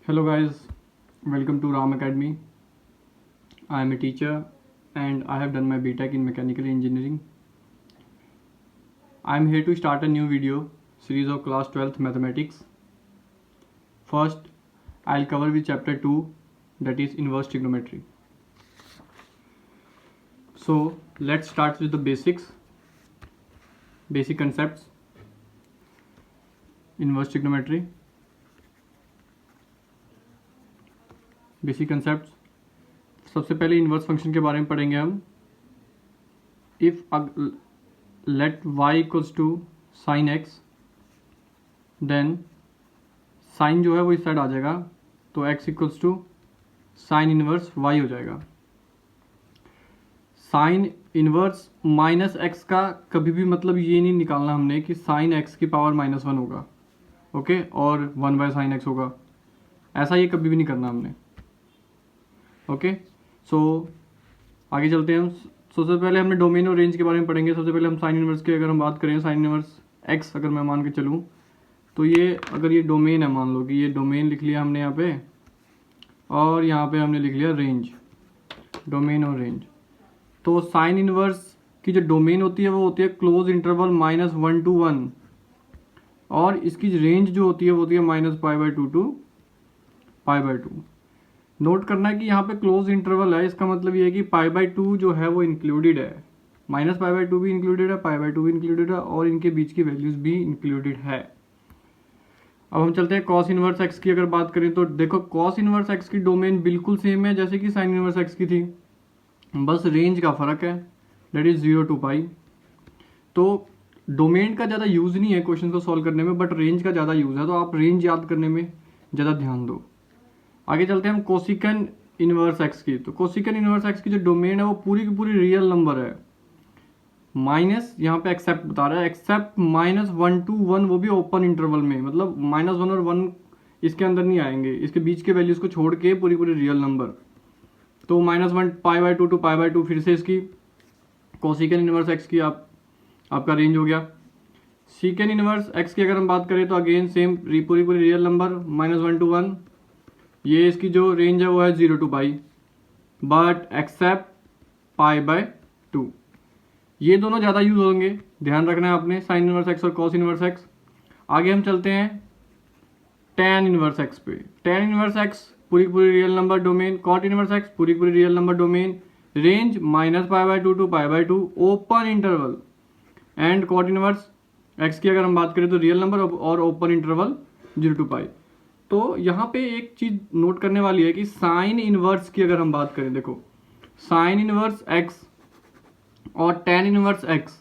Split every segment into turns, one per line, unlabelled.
Hello guys, welcome to Ram Academy. I am a teacher and I have done my BTech in Mechanical Engineering. I am here to start a new video series of class 12th Mathematics. First, I'll cover with chapter 2, that is inverse trigonometry. So, let's start with the basic concepts. Inverse trigonometry. Basic concept. सबसे पहले inverse function के बारे में पढ़ेंगे हम। If let y equals to sine x, then sine जो है वो इस साइड आ जाएगा, तो x equals to sine inverse y हो जाएगा। साइन इनवर्स माइनस एक्स का कभी भी मतलब ये नहीं निकालना हमने कि साइन एक्स की पावर -1 होगा, ओके, और 1/sin x होगा, ऐसा ये कभी भी नहीं करना हमने, ओके। सो आगे चलते हैं हम। सबसे पहले हमने डोमेन और रेंज के बारे में पढ़ेंगे। सबसे पहले हम साइन इनवर्स की अगर हम बात करें, साइन इनवर्स एक्स अगर मैं मान के चलूँ तो ये अगर ये डोमेन है, मान लो कि ये डोमेन लिख लिया हमने यहाँ पे, और यहाँ पे हमने लिख लिया रेंज, डोमेन और रेंज। तो साइन इनवर्स की जो डोमेन होती है वो होती है क्लोज इंटरवल -1 to 1, और इसकी रेंज जो होती है वो होती है -π/2 to π/2। नोट करना है कि यहाँ पे क्लोज इंटरवल है, इसका मतलब ये है कि π/2 जो है वो इंक्लूडेड है, -π/2 भी इंक्लूडेड है, π/2 भी इंक्लूडेड है, और इनके बीच की वैल्यूज भी इंक्लूडेड है। अब हम चलते हैं कॉस इनवर्स एक्स की अगर बात करें तो देखो कॉस इनवर्स एक्स की डोमेन बिल्कुल सेम है जैसे कि साइन इनवर्स एक्स की थी, बस रेंज का फर्क है, दैट इज 0 to π। तो डोमेन का ज़्यादा यूज़ नहीं है क्वेश्चन को सॉल्व करने में, बट रेंज का ज़्यादा यूज़ है, तो आप रेंज याद करने में ज़्यादा ध्यान दो। आगे चलते हैं हम कोसिकन इनवर्स एक्स की। तो कोसिकन इनवर्स एक्स की जो डोमेन है वो पूरी की पूरी रियल नंबर है, माइनस यहाँ पे एक्सेप्ट बता रहा है, एक्सेप्ट -1 to 1, वो भी ओपन इंटरवल में, मतलब -1 और 1 इसके अंदर नहीं आएंगे, इसके बीच के वैल्यूज को छोड़ के पूरी पूरी रियल नंबर। तो -1 π/2 to π/2 फिर से इसकी कोसिकन इनवर्स एक्स की आपका रेंज हो गया। सीकन इनवर्स एक्स की अगर हम बात करें तो अगेन सेम पूरी पूरी रियल नंबर, -1 to 1, ये इसकी जो रेंज है वो है 0 to π, बट एक्सेप्ट π/2। ये दोनों ज़्यादा यूज होंगे, ध्यान रखना है आपने, साइन इनवर्स एक्स और कॉस इनवर्स एक्स। आगे हम चलते हैं tan इनवर्स एक्स पे। tan इनवर्स एक्स पूरी पूरी real number domain, cot inverse x पूरी पूरी real number domain, range -π/2 to π/2 open interval, and cot inverse x की अगर हम बात करें तो रियल नंबर और ओपन इंटरवल 0 to π। तो यहाँ पे एक चीज नोट करने वाली है कि साइन इनवर्स की अगर हम बात करें, देखो साइन इनवर्स एक्स और tan इनवर्स एक्स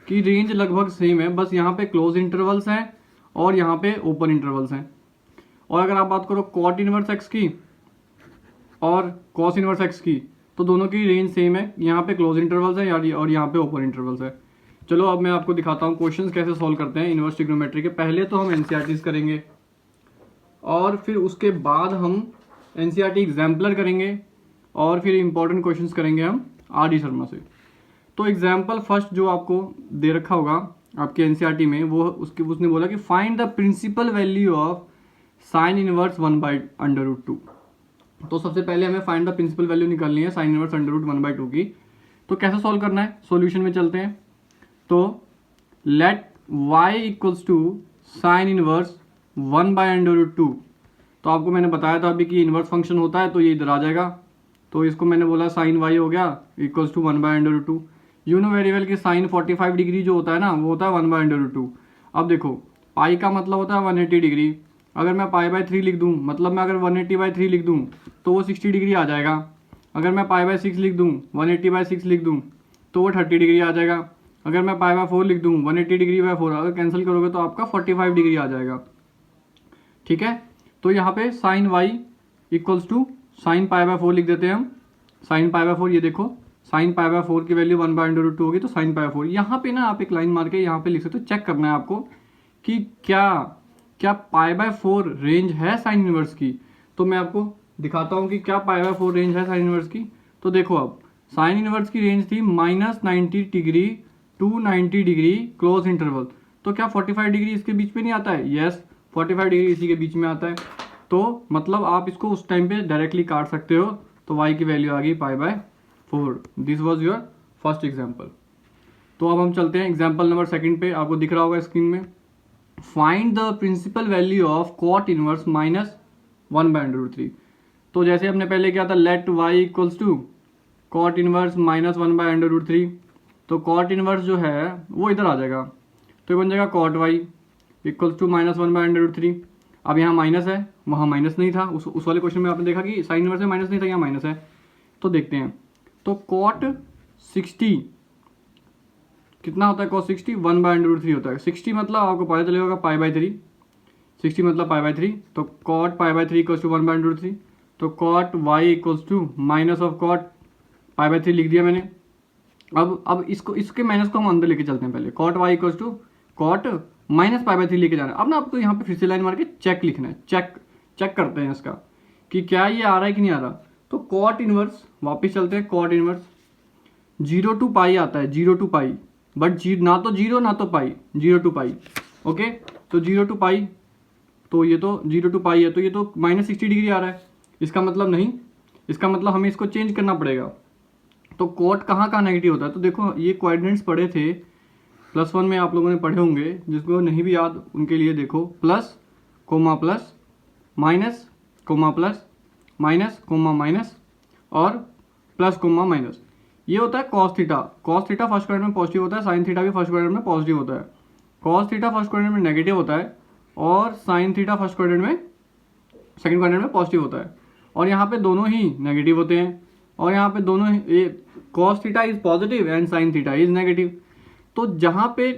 की रेंज लगभग सेम है, बस यहाँ पे क्लोज इंटरवल्स हैं और यहाँ पे ओपन इंटरवल्स हैं। और अगर आप बात करो कॉट इनवर्स एक्स की और कॉस इनवर्स एक्स की, तो दोनों की रेंज सेम है, यहाँ पे क्लोज इंटरवल्स है और यहाँ पे ओपन इंटरवल्स है। चलो अब मैं आपको दिखाता हूँ क्वेश्चन कैसे सॉल्व करते हैं इनवर्स ट्रिग्नोमेट्री के। पहले तो हम एनसीईआरटीज करेंगे और फिर उसके बाद हम एनसीईआरटी एग्जाम्पलर करेंगे और फिर इंपॉर्टेंट क्वेश्चंस करेंगे हम आर डी शर्मा से। तो एग्जाम्पल फर्स्ट जो आपको दे रखा होगा आपके एनसीईआरटी में, वो उसने बोला कि find the principal value of sine inverse 1/√2। तो सबसे पहले हमें फाइंड द प्रिंसिपल वैल्यू निकालनी है साइन इनवर्स √1/2 की। तो कैसे सॉल्व करना है, सॉल्यूशन में चलते हैं। तो let y equals to sine inverse 1/√2। तो आपको मैंने बताया था अभी कि इनवर्स फंक्शन होता है तो ये इधर आ जाएगा, तो इसको मैंने बोला साइन y हो गया equals to 1/√2। You know very well कि साइन 45 डिग्री जो होता है ना वो होता है 1/√2। अब देखो पाई का मतलब होता है 180 डिग्री, अगर मैं π/3 लिख दूँ, मतलब मैं अगर 180/3 लिख दूँ तो वो 60 डिग्री आ जाएगा। अगर मैं π/6 लिख दूँ, 180/6 लिख दूँ तो वो 30 डिग्री आ जाएगा। अगर मैं π/4 लिख दूँ, 180 डिग्री बाय 4, अगर कैंसिल करोगे तो आपका 45 डिग्री आ जाएगा, ठीक है। तो यहाँ पे sine y equals to sine π/4 लिख देते हैं हम, साइन π/4, ये देखो साइन π/4 की वैल्यू 1/√2 होगी, तो साइन π/4। यहाँ पे ना आप एक लाइन मार के यहाँ पे लिख सकते हो, चेक करना है आपको कि क्या π/4 रेंज है साइन इनवर्स की। तो मैं आपको दिखाता हूँ कि क्या π/4 रेंज है साइन इनवर्स की। तो देखो अब साइन इनवर्स की रेंज थी -90 degree to 90 degree close interval, तो क्या 45 डिग्री इसके बीच में नहीं आता है? यस, 45 डिग्री इसी के बीच में आता है। तो मतलब आप इसको उस टाइम पे डायरेक्टली काट सकते हो, तो y की वैल्यू आ गई π/4। This was your first example. तो अब हम चलते हैं एग्जाम्पल नंबर सेकंड पे, आपको दिख रहा होगा स्क्रीन में। Find the principal value of cot inverse -1/√3। तो जैसे हमने पहले किया था, let y equals to cot inverse -1/√3, तो कॉट इनवर्स जो है वो इधर आ जाएगा, तो ये बन जाएगा कॉट y इक्वल्स टू -1/√3। अब यहाँ माइनस है, वहाँ माइनस नहीं था, उस वाले क्वेश्चन में आपने देखा कि साइन इनवर्स में माइनस नहीं था, यहाँ माइनस है। तो देखते हैं, तो कॉट 60 कितना होता है, कॉस 60 1/√3 होता है। 60 मतलब आपको पता चलेगा π/3, 60 मतलब π/3, तो कॉट π/3 इक्वल्स टू 1/√3, तो cot y equals to minus of cot π/3 लिख दिया मैंने। अब इसको इसके माइनस को हम अंदर लेके चलते हैं। पहले cot y equals to cot minus π/3 लेके जाना है। अब ना आपको यहाँ पे फिर से लाइन मार के चेक लिखना है, चेक करते हैं इसका कि क्या ये आ रहा है कि नहीं आ रहा। तो कॉट इनवर्स, वापस चलते हैं, कॉट इनवर्स 0 to π आता है, 0 to π, बट ना तो 0 ना तो पाई, 0 to π। ओके, तो 0 to π, तो ये तो 0 to π है, तो ये तो -60 डिग्री आ रहा है। इसका मतलब नहीं, इसका मतलब हमें इसको चेंज करना पड़ेगा। तो कॉट कहाँ नेगेटिव होता है, तो देखो ये कोऑर्डिनेट्स पढ़े थे +1 में, आप लोगों ने पढ़े होंगे, जिसको नहीं भी याद उनके लिए देखो, plus coma plus, minus coma plus, minus comma minus, और प्लस कोमा माइनस। ये होता है cos theta. Cos theta first quadrant में पॉजिटिव होता है, साइन थीटा भी फर्स्ट क्वाड्रेंट में पॉजिटिव होता है। कॉस थीटा फर्स्ट क्वाड्रेंट में नेगेटिव होता है, और साइन थीटा फर्स्ट क्वाड्रेंट में, सेकंड क्वाड्रेंट में पॉजिटिव होता है। और यहाँ पे दोनों ही नेगेटिव होते हैं, और यहाँ पे दोनों ही, cos theta is positive and sine theta is negative. तो जहाँ पे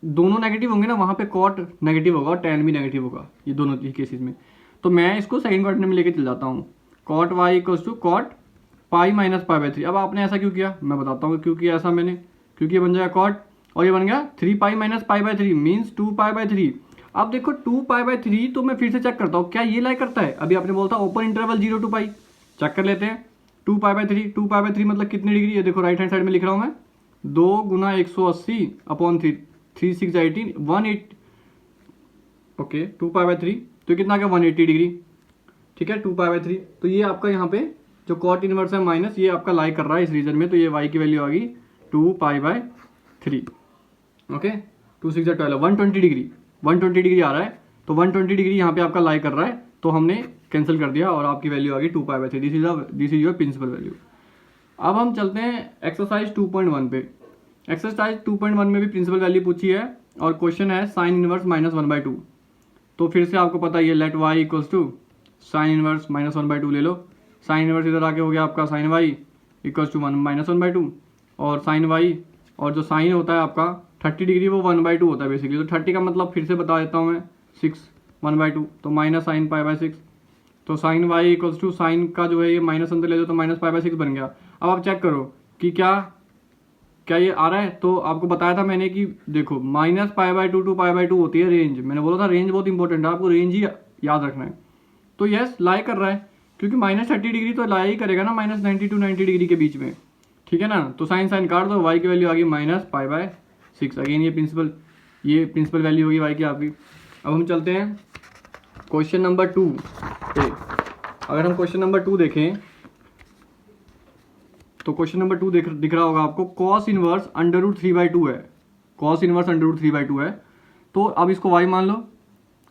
दोनों नेगेटिव होंगे ना, वहाँ पे कॉट नेगेटिव होगा और टैन भी नेगेटिव होगा, ये दोनों ही केसेस में। तो मैं इसको सेकंड क्वाड्रेंट में लेके चल जाता हूँ, cot y equals to cot pi minus π/3। अब आपने ऐसा क्यों किया, मैं बताता हूँ क्यों किया ऐसा मैंने, क्योंकि ये बन जाएगा कॉट, और ये बन गया 3π माइनस π/3 मीन्स 2π/3। अब देखो 2π/3, तो मैं फिर से चेक करता हूँ क्या ये लाई करता है। अभी आपने बोलता ओपन इंटरवल 0 to π, चेक कर लेते हैं। 2π/3, 2π/3 मतलब कितनी डिग्री, ये देखो राइट हैंड साइड में लिख रहा हूँ मैं, 2 × 180/3, 3 6 18 180, ओके 2π/3, तो कितना आ गया 180 डिग्री, ठीक है 2π/3। तो ये आपका यहाँ पे जो कॉट इनवर्स है माइनस, ये आपका लाई कर रहा है इस रीजन में, तो ये y की वैल्यू आ गई 2π/3। ओके 2 6 12, 120 डिग्री, 120 डिग्री आ रहा है, तो 120 डिग्री यहाँ पे आपका लाई कर रहा है, तो हमने कैंसिल कर दिया और आपकी वैल्यू आ गई 2π/3। This is your principal value. अब हम चलते हैं एक्सरसाइज 2.1 पे। एक्सरसाइज 2.1 में भी प्रिंसिपल वैल्यू पूछी है, और क्वेश्चन है साइन इनवर्स -1/2। तो फिर से आपको पता है, let y equals to sine inverse -1/2 ले लो। साइन इनवर्स इधर आके हो गया आपका साइन y इक्वल्स टू -1/2, और साइन y, और जो साइन होता है आपका 30 डिग्री, वो 1/2 होता है बेसिकली। तो 30 का मतलब फिर से बता देता हूँ मैं, 6 1/2, तो माइनस साइन π/6। तो sine y equals to, sine का जो है ये माइनस अंदर ले दो, तो माइनस π/6 बन गया। अब आप चेक करो कि क्या ये आ रहा है। तो आपको बताया था मैंने कि देखो -π/2 to π/2 होती है रेंज। मैंने बोला था रेंज बहुत इंपॉर्टेंट है, आपको रेंज ही याद रखना है। तो यस लाई कर रहा है, क्योंकि -30 डिग्री तो लाई ही करेगा ना, -90 to 90 डिग्री के बीच में, ठीक है ना। तो साइन काट दो, y की वैल्यू आ गई -π/6। अगेन ये प्रिंसिपल वैल्यू होगी y की आपकी। अब हम चलते हैं क्वेश्चन नंबर 2 पे। अगर हम क्वेश्चन नंबर 2 देखें, तो क्वेश्चन नंबर 2 दिख रहा होगा आपको, कॉस इनवर्स √3/2 है। कॉस इनवर्स √3/2 है, तो अब इसको y मान लो।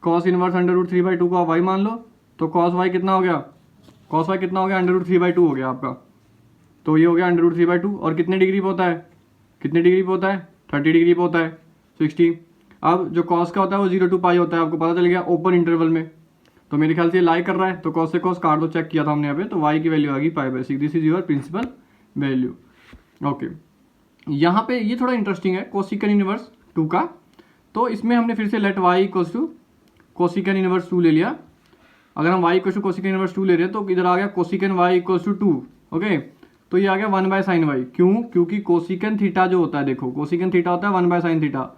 कॉस इनवर्स √3/2 को आप y मान लो, तो कॉस y कितना हो गया, कॉस y कितना हो गया, √3/2 हो गया आपका। तो ये हो गया √3/2, और कितने डिग्री पे होता है, 30 डिग्री पे होता है 60। अब जो कॉस का होता है वो 0 to π होता है, आपको पता चल गया ओपन इंटरवल में। तो मेरे ख्याल से लाई कर रहा है, तो कॉस से कॉस काट दो, चेक किया था हमने यहाँ पे। तो y की वैल्यू आ गई π/6। This is your principal value. Okay, यहाँ पे ये थोड़ा इंटरेस्टिंग है, कोसिकन इनवर्स 2 का। तो इसमें हमने फिर से let y equals to कोसिकन inverse 2 ले लिया। अगर हम y इक्वल्स टू कोसिकन इनवर्स 2 ले रहे हैं, तो इधर आ गया cosecant y equals to 2। Okay, तो ये आ गया 1/sin y। क्यों, क्योंकि कोसिकन थीटा जो होता है, देखो कोसिकन थीटा होता है 1/sin थीटा।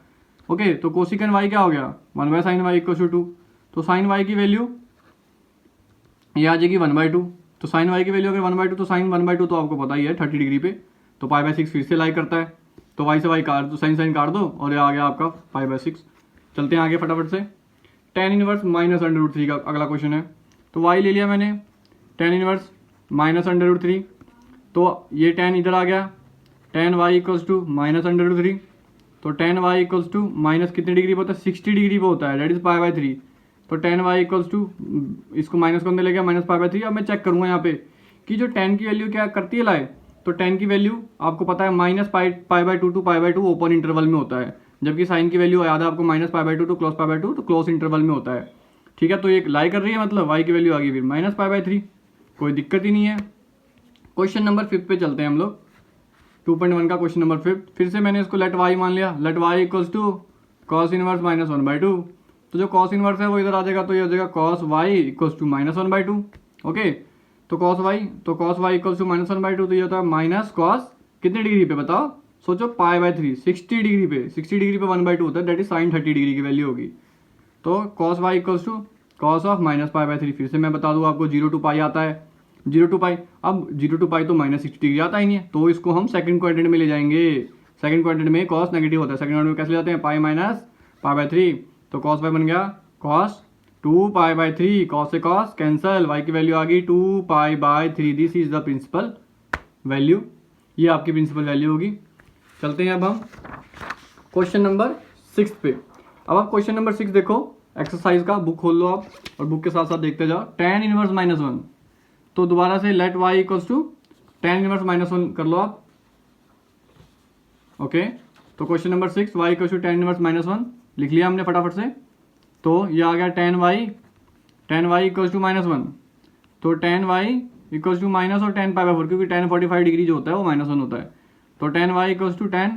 ओके, तो कोसिकन y क्या हो गया, 1/sin y इक्वल्स टू 2। तो साइन y की वैल्यू ये आ जाएगी 1/2। तो साइन y की वैल्यू अगर 1/2, तो साइन 1/2 तो आपको पता ही है 30 डिग्री पे, तो π/6 फिर से लाई करता है। तो y से y काट दो, साइन काट दो, और ये आ गया आपका π/6। चलते हैं आगे फटाफट से। tan इनवर्स -√3 का अगला क्वेश्चन है। तो y ले लिया मैंने tan inverse minus under root 3, तो ये tan इधर आ गया, tan y equals to minus under root 3, तो tan y equals to minus कितने डिग्री पे होता है, 60 डिग्री पे होता है, डेट इज पाई बाय 3। तो tan y इक्वल्स टू, इसको माइनस को अंदर ले गया, माइनस पाई बाय 3। अब मैं चेक करूँगा यहाँ पे कि जो tan की वैल्यू क्या करती है लाए, तो tan की वैल्यू आपको पता है minus pi by 2 to pi by 2 open interval में होता है, जबकि साइन की वैल्यू याद है आपको minus pi by 2 to close pi by 2 तो क्लोज इंटरवल में होता है। ठीक है, तो ये लाई कर रही है, मतलब y की वैल्यू आ गई फिर माइनस पाई बाय 3, कोई दिक्कत ही नहीं है। क्वेश्चन नंबर 5 पे चलते हैं हम लोग, 2.1 का क्वेश्चन नंबर 5। फिर से मैंने इसको लेट y मान लिया, let y equals to cos inverse minus 1/2, तो जो कॉस इनवर्स है वो इधर आ जाएगा, तो ये हो जाएगा cos y equals to minus 1/2। Okay, तो cos y equals to minus 1/2, तो ये होता है माइनस कॉस कितने डिग्री पे बताओ, सोचो पाई बाय 3, 60 डिग्री पे, 60 डिग्री पे 1/2 होता है, दैट इज साइन 30 डिग्री की वैल्यू होगी। तो cos y equals to cos of minus pi by 3, फिर से मैं बता दूँ आपको 0 टू पाई आता है, 0 टू पाई, अब 0 टू पाई तो माइनस 60 डिग्री आता ही नहीं है, तो इसको हम सेकंड क्वाड्रेंट में ले जाएंगे। सेकंड क्वाड्रेंट में कॉस नेगेटिव होता है, सेकंड क्वाड्रेंट में कैसे ले जाते हैं, पाई माइनस पाई बाय 3, तो कॉस y बन गया कॉस 2 पाई बाय 3, कॉस से कॉस कैंसल, y की वैल्यू आ गई 2 pi by 3, this is the principal value, ये आपकी प्रिंसिपल वैल्यू होगी। चलते हैं अब हम क्वेश्चन नंबर 6 पे। अब आप क्वेश्चन नंबर 6 देखो, एक्सरसाइज का बुक खोल लो आप और बुक के साथ साथ देखते जाओ। tan इनवर्स माइनस 1, तो दोबारा से let y equals to tan inverse minus 1 कर लो आप। ओके, तो question number 6 y equals to tan inverse minus 1 लिख लिया हमने फटाफट से, तो ये आ गया tan y equals to minus 1, तो tan y equals to minus और tan पाई बाय 4, क्योंकि tan 45 डिग्री जो होता है वो माइनस 1 होता है, तो tan y equals to tan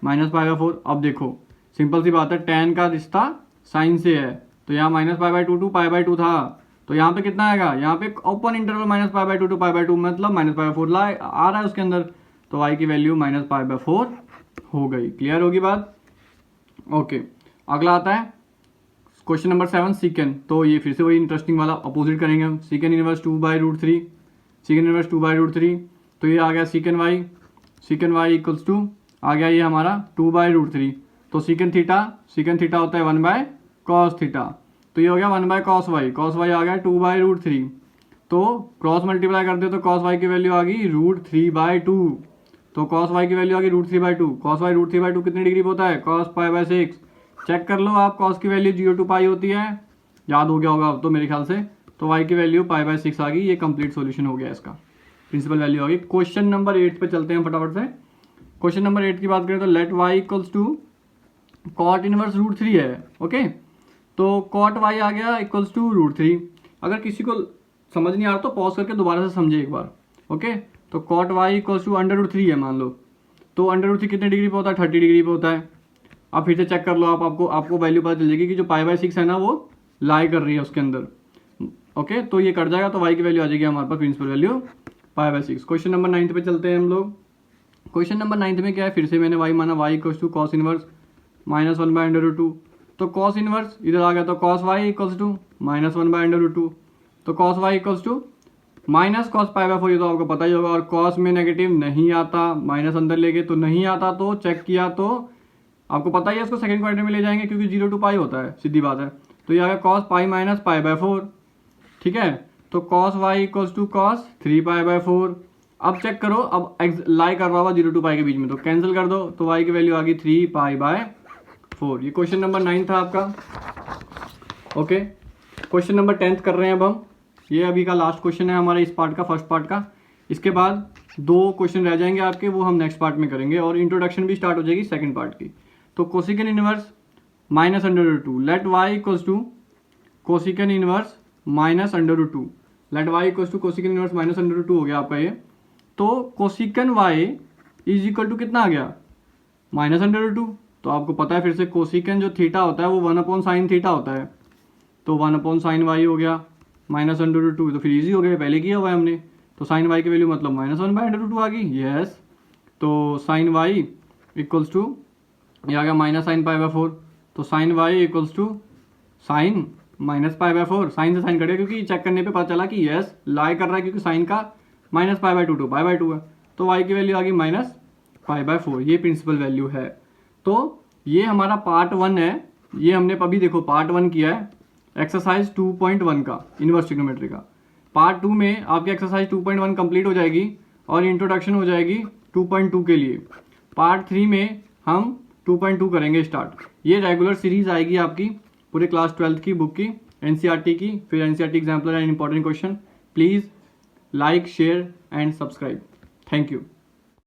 minus pi by 4। अब देखो सिंपल सी बात है, tan का रिश्ता साइन से है, तो यहाँ minus pi by 2 to pi by 2 था, तो यहाँ पे कितना आएगा, यहाँ पे open interval minus pi by 2 to pi by 2, मतलब माइनस पाई बाय 4 आ रहा है उसके अंदर, तो y की वैल्यू माइनस पाई बाय 4 हो गई। क्लियर होगी बात। ओके, अगला आता है क्वेश्चन नंबर 7 सीकेंड, तो ये फिर से वही इंटरेस्टिंग वाला अपोजिट करेंगे हम, सीकेंड इनवर्स 2/√3, सीकेंड इनवर्स 2/√3, तो ये आ गया सीकेंड y इक्वल्स टू आ गया ये हमारा 2/√3, तो सीकेंड थीटा होता है 1/cos थीटा, तो ये हो गया 1/cos y आ गया 2/√3, तो क्रॉस मल्टीप्लाई करते तो cos y की वैल्यू आ गई √3/2, तो cos y की वैल्यू आ गई √3/2, cos y √3/2 कितने डिग्री पे होता है, cos पाई बाय 6, चेक कर लो आप, cos की वैल्यू 0 टू पाई होती है, याद हो गया होगा अब तो मेरे ख्याल से, तो y की वैल्यू पाई बाय 6 आ गई, ये कंप्लीट सॉल्यूशन हो गया इसका, प्रिंसिपल वैल्यू आ गई। क्वेश्चन नंबर 8 पे चलते हैं फटाफट से। क्वेश्चन नंबर 8 की बात करें तो let y equals to cot inverse √3 है। ओके, तो कॉट y आ गया इक्वल्स टू √3, अगर किसी को समझ नहीं आ रहा तो पॉज करके दोबारा से समझे एक बार। ओके, तो कॉट y इक्वल्स टू √3 है मान लो, तो √3 कितने डिग्री पे होता है, 30 डिग्री पे होता है। अब फिर से चेक कर लो आप, आपको वैल्यू पता चल जाएगी कि जो पाई बाय 6 है ना वो लाई कर रही है उसके अंदर। ओके, तो ये कट जाएगा, तो y की वैल्यू आ जाएगी हमारे पास principal value pi by 6। Question number 9 पे चलते हैं हम लोग। क्वेश्चन नंबर 9 में क्या है, फिर से मैंने y माना, y equals to cos inverse minus 1/√2, तो कॉस इनवर्स इधर आ गया, तो cos y equals to minus 1/√2, तो cos y equals to minus cos pi by 4, ये तो आपको पता ही होगा, और कॉस में नेगेटिव नहीं आता, माइनस अंदर लेके तो नहीं आता, तो चेक किया तो आपको पता ही है, इसको सेकंड क्वाड्रेंट में ले जाएंगे क्योंकि 0 टू पाई होता है, सीधी बात है, तो ये आ गया cos pi minus pi by 4। ठीक है, तो cos y equals to cos 3 pi by 4। अब चेक करो, अब लाई कर रहा होगा 0 टू पाई के बीच में, तो कैंसिल कर दो, तो y की वैल्यू आ गई 3 पाई बाय 4। ये क्वेश्चन नंबर 9 था आपका। ओके, क्वेश्चन नंबर 10 कर रहे हैं अब हम, ये अभी का लास्ट क्वेश्चन है हमारा इस पार्ट का, फर्स्ट पार्ट का। इसके बाद 2 क्वेश्चन रह जाएंगे आपके, वो हम नेक्स्ट पार्ट में करेंगे, और इंट्रोडक्शन भी स्टार्ट हो जाएगी सेकंड पार्ट की। तो cosec inverse minus √2, let y equals to कोसिकन inverse minus √2, let y equals to कोसिकन inverse minus √2 हो गया आपका ये। तो cosec y is equal to कितना आ गया, माइनस √2, तो आपको पता है फिर से कोसिकन जो थीटा होता है वो 1/sin थीटा होता है, तो 1/sin y हो गया माइनस √2, तो फिर इजी हो गया, पहले किया हुआ है हमने, तो sin y की वैल्यू मतलब माइनस 1/√2 आ गई। यस, तो sin y इक्वल्स टू ये आ गया माइनस साइन पाई बाय 4, तो sin y equals to sine minus pi by 4, sine से साइन कट गया क्योंकि चेक करने पे पता चला कि यस लाई कर रहा है, क्योंकि साइन का minus pi by 2 to pi by 2 है, तो y की वैल्यू आ गई माइनस पाई बाय 4, ये प्रिंसिपल वैल्यू है। तो ये हमारा पार्ट 1 है, ये हमने अभी देखो पार्ट 1 किया है, एक्सरसाइज 2.1 का इनवर्स ट्रिग्नोमेट्री का। पार्ट 2 में आपकी एक्सरसाइज 2.1 कंप्लीट हो जाएगी और इंट्रोडक्शन हो जाएगी 2.2 के लिए। पार्ट 3 में हम 2.2 करेंगे स्टार्ट। ये रेगुलर सीरीज आएगी आपकी पूरे क्लास 12th की बुक की, एनसीईआरटी की, फिर NCERT exemplar and important question. Please like, share and subscribe. Thank you.